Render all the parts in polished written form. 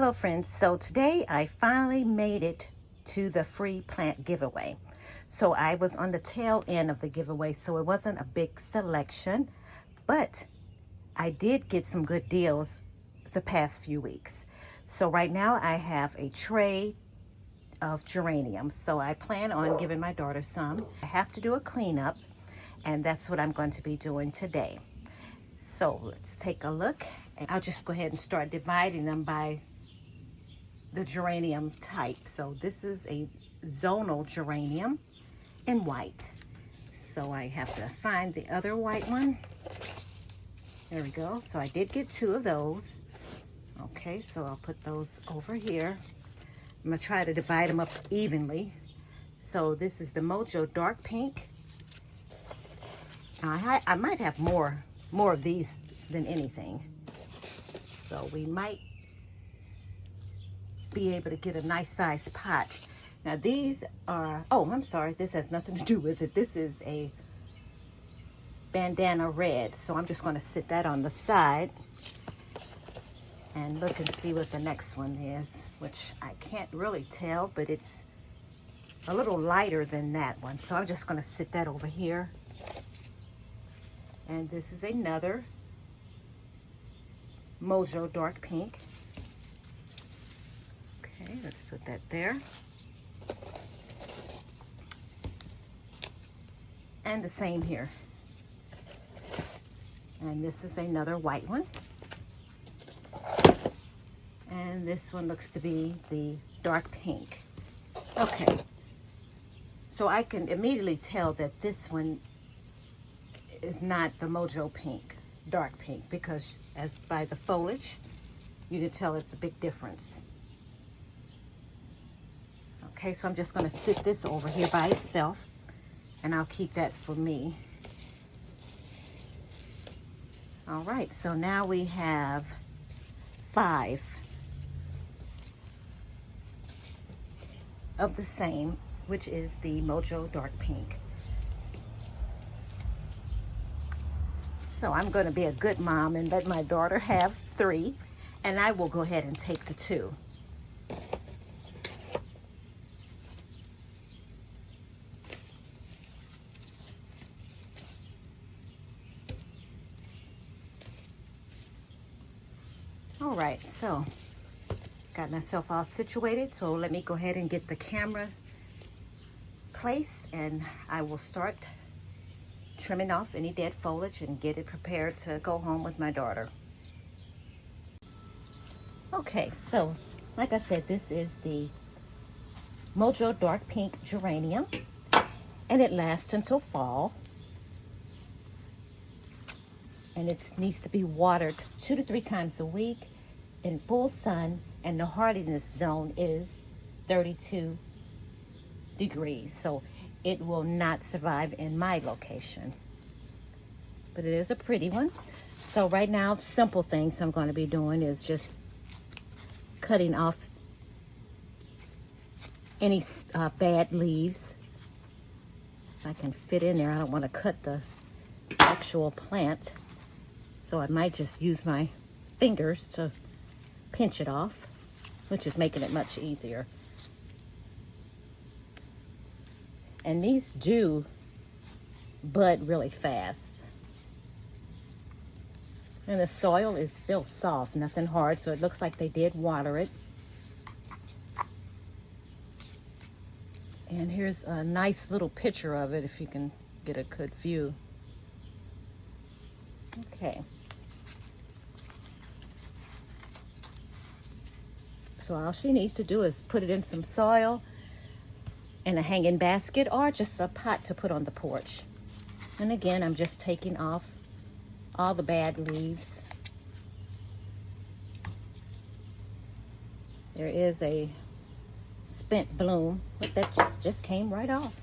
Hello friends, so today I finally made it to the free plant giveaway. So I was on the tail end of the giveaway, so it wasn't a big selection, but I did get some good deals the past few weeks. So right now I have a tray of geraniums, so I plan on giving my daughter some. I have to do a cleanup, and that's what I'm going to be doing today. So let's take a look, and I'll just go ahead and start dividing them by the geranium type. So this is a zonal geranium in white. So I have to find the other white one. There we go. So I did get two of those. Okay, so I'll put those over here. I'm gonna try to divide them up evenly. So this is the Mojo Dark Pink. I might have more of these than anything. So we might be able to get a nice sized pot. Now these are, oh, I'm sorry, this has nothing to do with it. This is a bandana red. So I'm just going to sit that on the side and look and see what the next one is, which I can't really tell, but it's a little lighter than that one. So I'm just going to sit that over here. And this is another Mojo Dark Pink. Okay, let's put that there. And the same here. And this is another white one. And this one looks to be the dark pink. Okay, so I can immediately tell that this one is not the Mojo Pink, dark pink, because as by the foliage, you can tell it's a big difference. Okay, so I'm just going to sit this over here by itself, and I'll keep that for me. All right, so now we have 5 of the same, which is the Mojo Dark Pink. So I'm going to be a good mom and let my daughter have 3, and I will go ahead and take the 2. All right, so got myself all situated, so let me go ahead and get the camera placed, and I will start trimming off any dead foliage and get it prepared to go home with my daughter. Okay, so like I said, this is the Mojo Dark Pink geranium, and it lasts until fall. And it needs to be watered 2 to 3 times a week in full sun, and the hardiness zone is 32 degrees. So it will not survive in my location. But it is a pretty one. So right now, simple things I'm going to be doing is just cutting off any bad leaves. If I can fit in there, I don't want to cut the actual plant. So I might just use my fingers to pinch it off, which is making it much easier. And these do bud really fast. And the soil is still soft, nothing hard, so it looks like they did water it. And here's a nice little picture of it if you can get a good view. Okay. So all she needs to do is put it in some soil in a hanging basket or just a pot to put on the porch. And again, I'm just taking off all the bad leaves. There is a spent bloom, but that just came right off.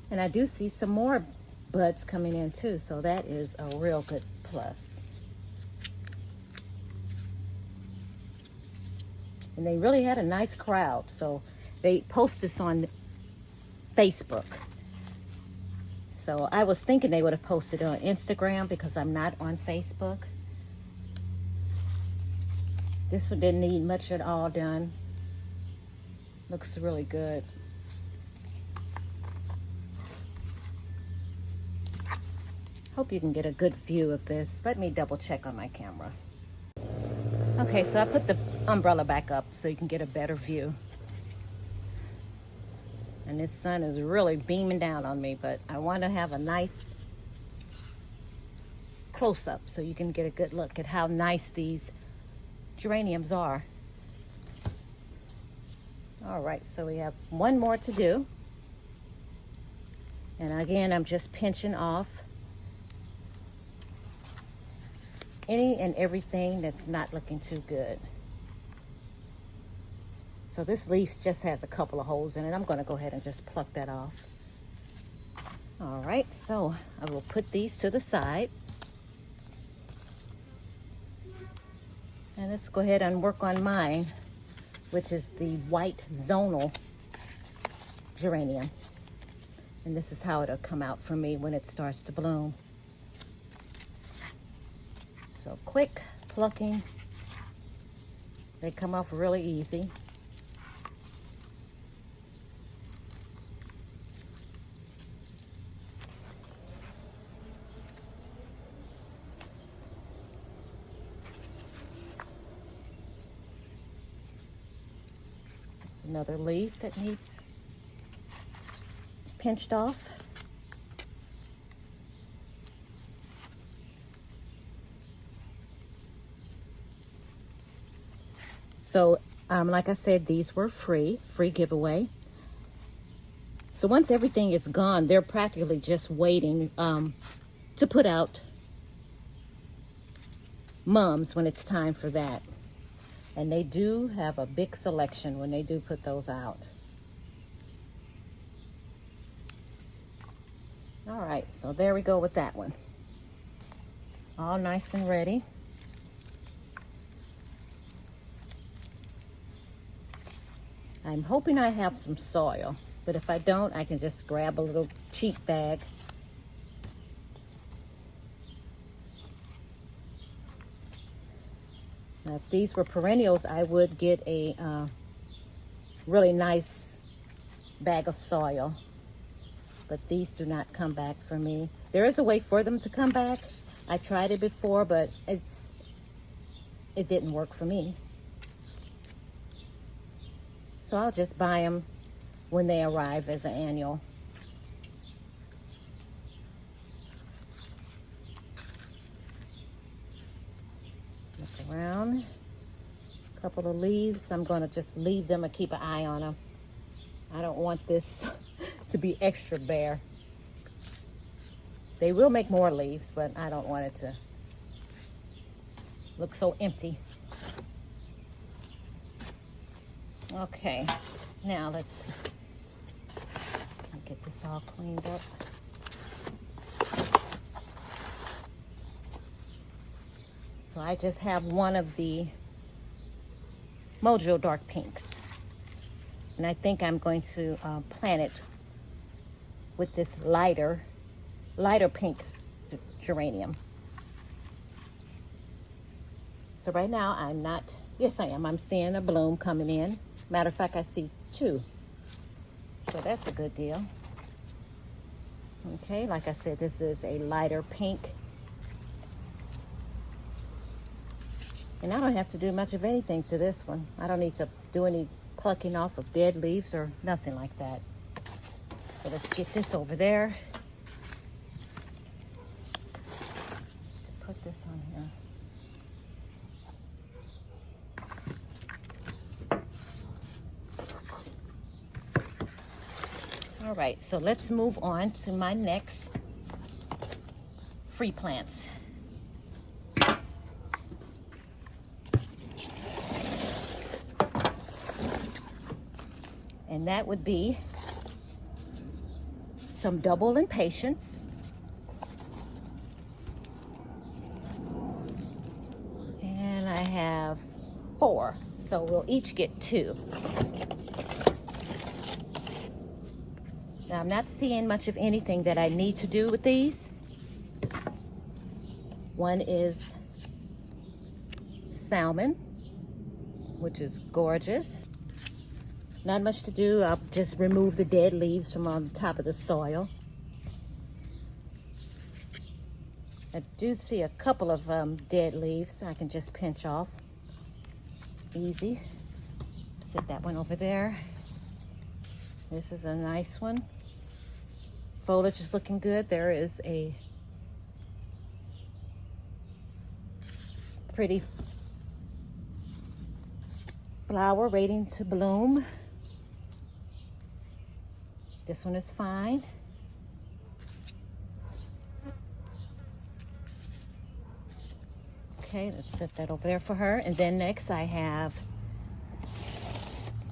And I do see some more buds coming in too, so that is a real good plus. And they really had a nice crowd, so they post this on Facebook. So I was thinking they would have posted it on Instagram because I'm not on Facebook. This one didn't need much at all done. Looks really good. Hope you can get a good view of this. Let me double check on my camera. Okay, so I put the umbrella back up so you can get a better view. And this sun is really beaming down on me, but I want to have a nice close-up so you can get a good look at how nice these geraniums are. All right, so we have one more to do. And again, I'm just pinching off any and everything that's not looking too good. So this leaf just has a couple of holes in it. I'm going to go ahead and just pluck that off. All right, so I will put these to the side. And let's go ahead and work on mine, which is the white zonal geranium. And this is how it'll come out for me when it starts to bloom. So quick plucking. They come off really easy. Another leaf that needs pinched off. So, like I said, these were free giveaway. So once everything is gone, they're practically just waiting to put out mums when it's time for that. And they do have a big selection when they do put those out. All right, so there we go with that one. All nice and ready. I'm hoping I have some soil, but if I don't, I can just grab a little cheap bag. Now, if these were perennials, I would get a really nice bag of soil. But these do not come back for me. There is a way for them to come back. I tried it before, but it didn't work for me. So I'll just buy them when they arrive as an annual. Look around. A couple of leaves. I'm going to just leave them and keep an eye on them. I don't want this to be extra bare. They will make more leaves, but I don't want it to look so empty. Okay, now let's get this all cleaned up. So I just have one of the Mojo Dark Pinks. And I think I'm going to plant it with this lighter pink geranium. So right now I'm not, yes I am, I'm seeing a bloom coming in. Matter of fact, I see two. So that's a good deal. Okay, like I said, this is a lighter pink. And I don't have to do much of anything to this one. I don't need to do any plucking off of dead leaves or nothing like that. So let's get this over there. To put this on here. All right, so let's move on to my next free plants. And that would be some double impatiens. And I have 4, so we'll each get 2. Now, I'm not seeing much of anything that I need to do with these. One is salmon. which is gorgeous. Not much to do. I'll just remove the dead leaves from on top of the soil. I do see a couple of dead leaves I can just pinch off. Easy. Set that one over there. This is a nice one. Foliage is looking good. There is a pretty flower waiting to bloom. This one is fine. Okay, let's set that over there for her. And then next I have,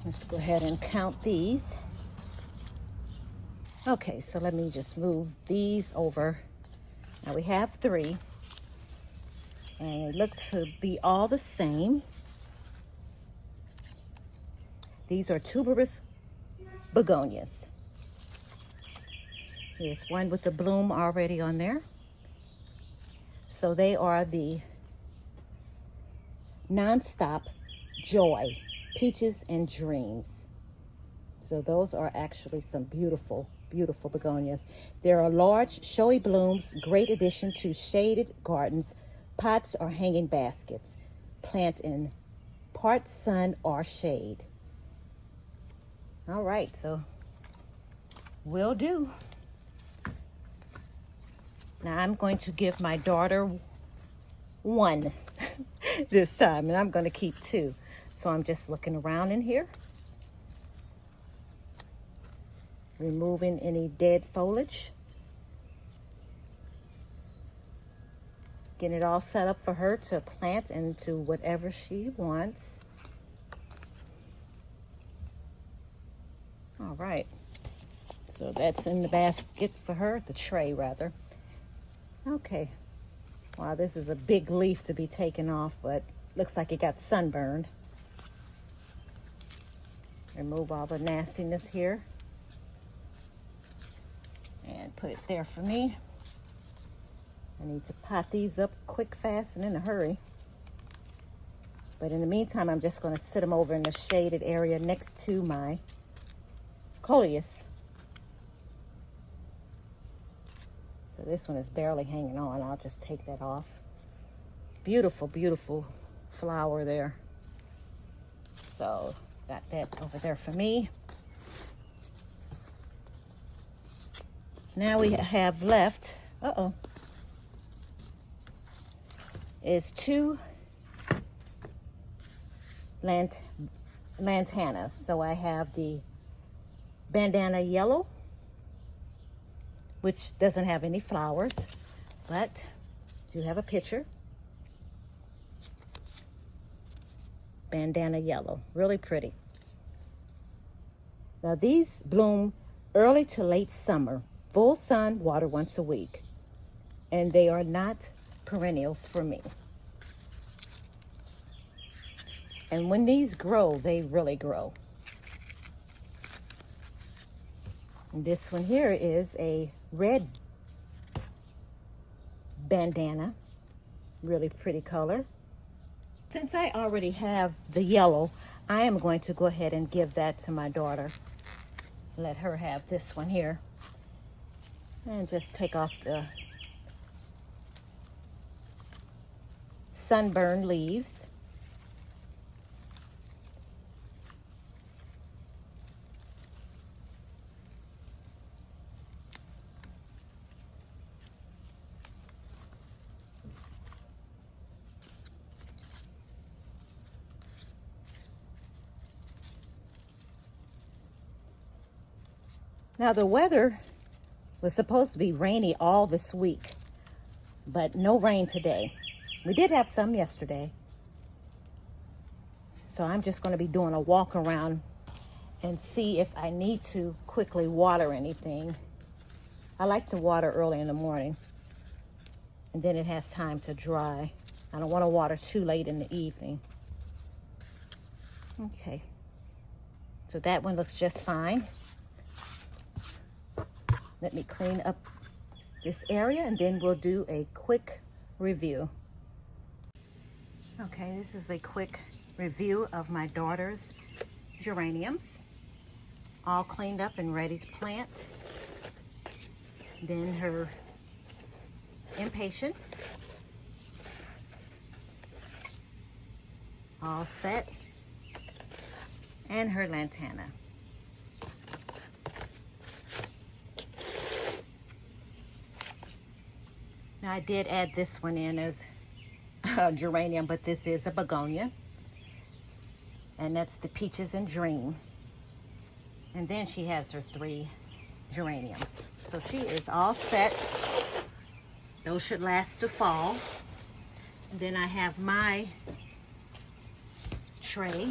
let's go ahead and count these. Okay, so let me just move these over. Now we have 3. And it looks to be all the same. These are tuberous begonias. Here's one with the bloom already on there. So they are the Nonstop Joy, Peaches and Dreams. So those are actually some beautiful, beautiful begonias. There are large, showy blooms, great addition to shaded gardens, pots or hanging baskets. Plant in part sun or shade. All right, so will do. Now I'm going to give my daughter 1 this time, and I'm going to keep 2. So I'm just looking around in here, removing any dead foliage, getting it all set up for her to plant into whatever she wants. All right, so that's in the basket for her, the tray rather. Okay, wow, this is a big leaf to be taken off, but looks like it got sunburned. Remove all the nastiness here and put it there for me. I need to pot these up quick, fast, and in a hurry. But in the meantime, I'm just going to sit them over in the shaded area next to my coleus. So this one is barely hanging on. I'll just take that off. Beautiful, beautiful flower there. So got that over there for me. Now we have left, is 2 lantanas. So I have the bandana yellow, which doesn't have any flowers, but do have a picture. Bandana yellow, really pretty. Now these bloom early to late summer, full sun, water once a week, and they are not perennials for me. And when these grow, they really grow. And this one here is a red bandana, really pretty color. Since I already have the yellow, I am going to go ahead and give that to my daughter. Let her have this one here. And just take off the sunburned leaves. Now the weather was supposed to be rainy all this week, but no rain today. We did have some yesterday. So I'm just going to be doing a walk around and see if I need to quickly water anything. I like to water early in the morning, and then it has time to dry. I don't want to water too late in the evening. Okay, so that one looks just fine. Let me clean up this area and then we'll do a quick review. Okay, this is a quick review of my daughter's geraniums. All cleaned up and ready to plant. Then her impatiens. All set. And her lantana. Now I did add this one in as a geranium, but this is a begonia. And that's the Peaches and Dream. And then she has her 3 geraniums. So she is all set. Those should last to fall. And then I have my tray.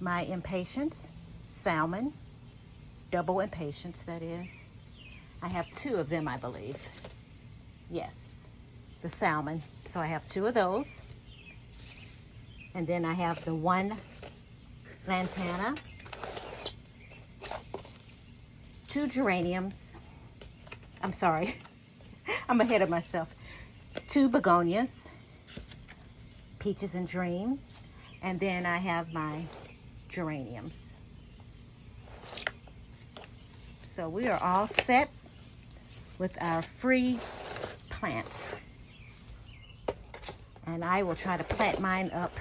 My impatiens, salmon, double impatiens that is. I have 2 of them, I believe. Yes, the salmon. So I have 2 of those. And then I have the 1 lantana, 2 geraniums. I'm sorry, I'm ahead of myself. 2 begonias, Peaches and Dream. And then I have my geraniums. So we are all set with our free plants. And I will try to plant mine up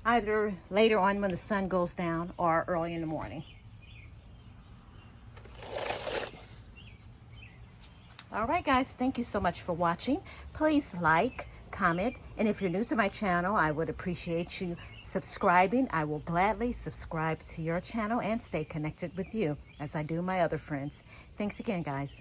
either later on when the sun goes down or early in the morning. All right, guys, thank you so much for watching. Please like, comment, and if you're new to my channel, I would appreciate you subscribing. I will gladly subscribe to your channel and stay connected with you as I do my other friends. Thanks again, guys.